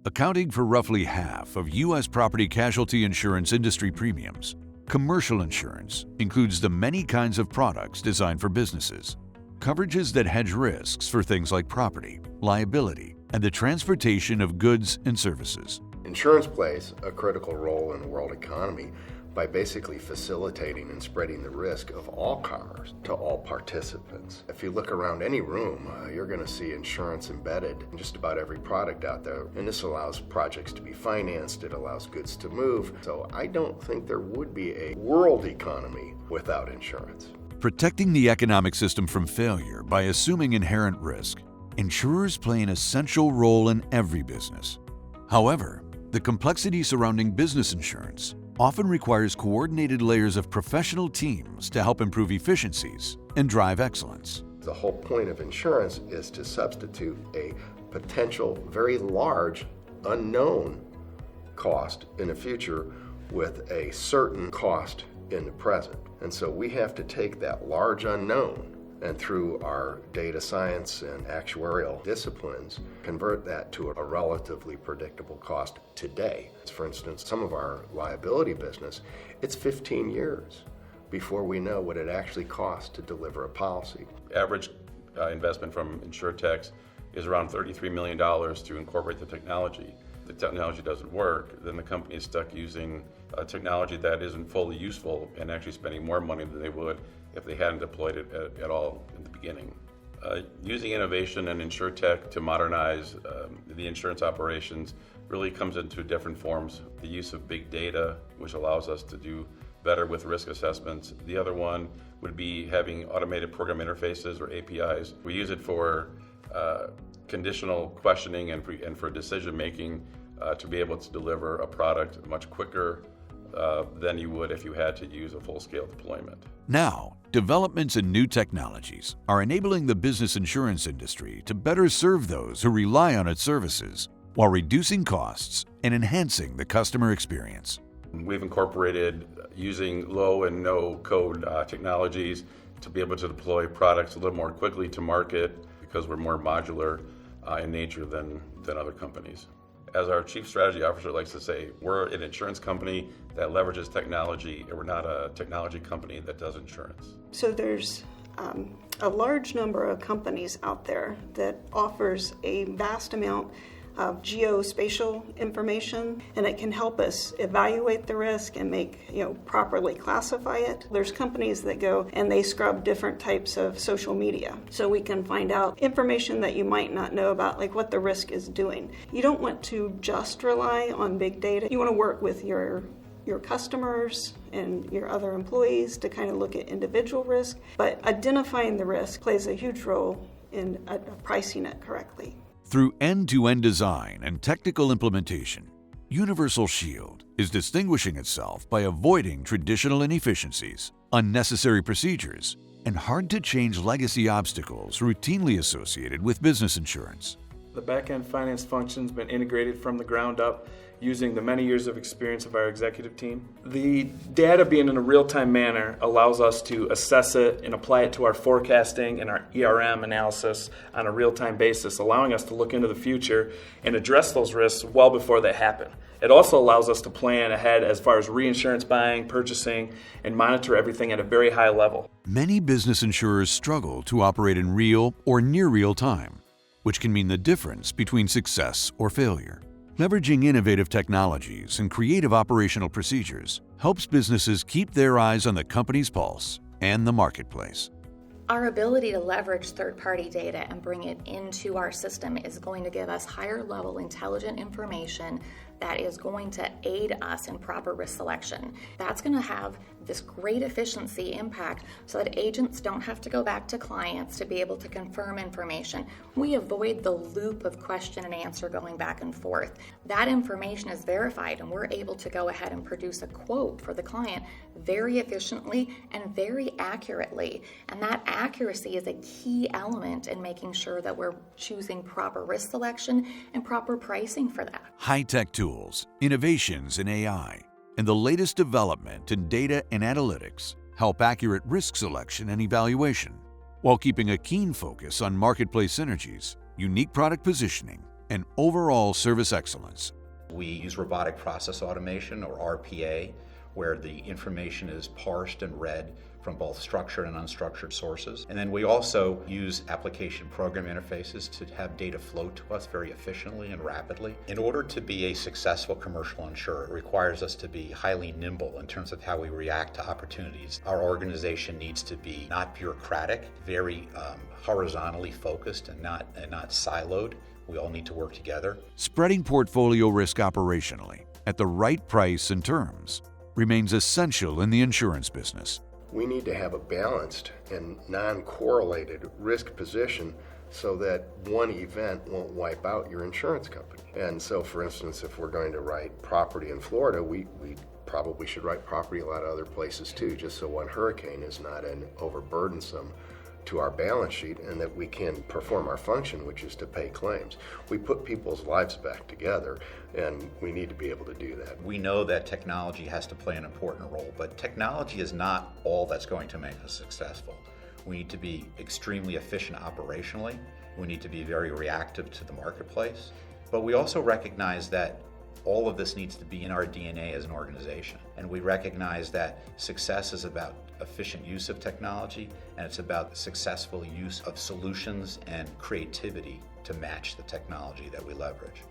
Accounting for roughly half of U.S. property casualty insurance industry premiums, commercial insurance includes the many kinds of products designed for businesses. Coverages that hedge risks for things like property, liability, and the transportation of goods and services. Insurance plays a critical role in the world economy by basically facilitating and spreading the risk of all commerce to all participants. If you look around any room, you're going to see insurance embedded in just about every product out there. And this allows projects to be financed, it allows goods to move. So I don't think there would be a world economy without insurance. Protecting the economic system from failure by assuming inherent risk, insurers play an essential role in every business. However, the complexity surrounding business insurance often requires coordinated layers of professional teams to help improve efficiencies and drive excellence. The whole point of insurance is to substitute a potential very large unknown cost in the future with a certain cost in the present. And so we have to take that large unknown and through our data science and actuarial disciplines, convert that to a relatively predictable cost today. For instance, some of our liability business, it's 15 years before we know what it actually costs to deliver a policy. Average investment from InsurTechs is around $33 million to incorporate the technology. If the technology doesn't work, then the company is stuck using a technology that isn't fully useful and actually spending more money than they would if they hadn't deployed it at all in the beginning. Using innovation and InsurTech to modernize the insurance operations really comes into different forms. The use of big data, which allows us to do better with risk assessments. The other one would be having automated program interfaces or APIs. We use it for conditional questioning and for decision making to be able to deliver a product much quicker than you would if you had to use a full-scale deployment. Now, developments in new technologies are enabling the business insurance industry to better serve those who rely on its services while reducing costs and enhancing the customer experience. We've incorporated using low and no code technologies to be able to deploy products a little more quickly to market because we're more modular in nature than other companies. As our Chief Strategy Officer likes to say, we're an insurance company that leverages technology, and we're not a technology company that does insurance. So there's a large number of companies out there that offers a vast amount of geospatial information, and it can help us evaluate the risk and properly classify it. There's companies that go and they scrub different types of social media so we can find out information that you might not know about, like what the risk is doing. You don't want to just rely on big data. You want to work with your customers and your other employees to kind of look at individual risk, but identifying the risk plays a huge role in pricing it correctly. Through end-to-end design and technical implementation, Universal Shield is distinguishing itself by avoiding traditional inefficiencies, unnecessary procedures, and hard-to-change legacy obstacles routinely associated with business insurance. The back-end finance function's been integrated from the ground up using the many years of experience of our executive team. The data being in a real-time manner allows us to assess it and apply it to our forecasting and our ERM analysis on a real-time basis, allowing us to look into the future and address those risks well before they happen. It also allows us to plan ahead as far as reinsurance buying, purchasing, and monitor everything at a very high level. Many business insurers struggle to operate in real or near real time, which can mean the difference between success or failure. Leveraging innovative technologies and creative operational procedures helps businesses keep their eyes on the company's pulse and the marketplace. Our ability to leverage third-party data and bring it into our system is going to give us higher-level intelligent information that is going to aid us in proper risk selection. That's going to have this great efficiency impact so that agents don't have to go back to clients to be able to confirm information. We avoid the loop of question and answer going back and forth. That information is verified and we're able to go ahead and produce a quote for the client very efficiently and very accurately. And that accuracy is a key element in making sure that we're choosing proper risk selection and proper pricing for that. High-tech tools, innovations in AI, and the latest development in data and analytics help accurate risk selection and evaluation, while keeping a keen focus on marketplace synergies, unique product positioning, and overall service excellence. We use robotic process automation, or RPA, where the information is parsed and read from both structured and unstructured sources. And then we also use application program interfaces to have data flow to us very efficiently and rapidly. In order to be a successful commercial insurer, it requires us to be highly nimble in terms of how we react to opportunities. Our organization needs to be not bureaucratic, very horizontally focused and not siloed. We all need to work together. Spreading portfolio risk operationally at the right price and terms remains essential in the insurance business. We need to have a balanced and non-correlated risk position so that one event won't wipe out your insurance company. And so, for instance, if we're going to write property in Florida, we probably should write property a lot of other places too, just so one hurricane is not an overburdensome to our balance sheet, and that we can perform our function, which is to pay claims. We put people's lives back together, and we need to be able to do that. We know that technology has to play an important role, but technology is not all that's going to make us successful. We need to be extremely efficient operationally. We need to be very reactive to the marketplace. But we also recognize that all of this needs to be in our DNA as an organization. And we recognize that success is about efficient use of technology, and it's about successful use of solutions and creativity to match the technology that we leverage.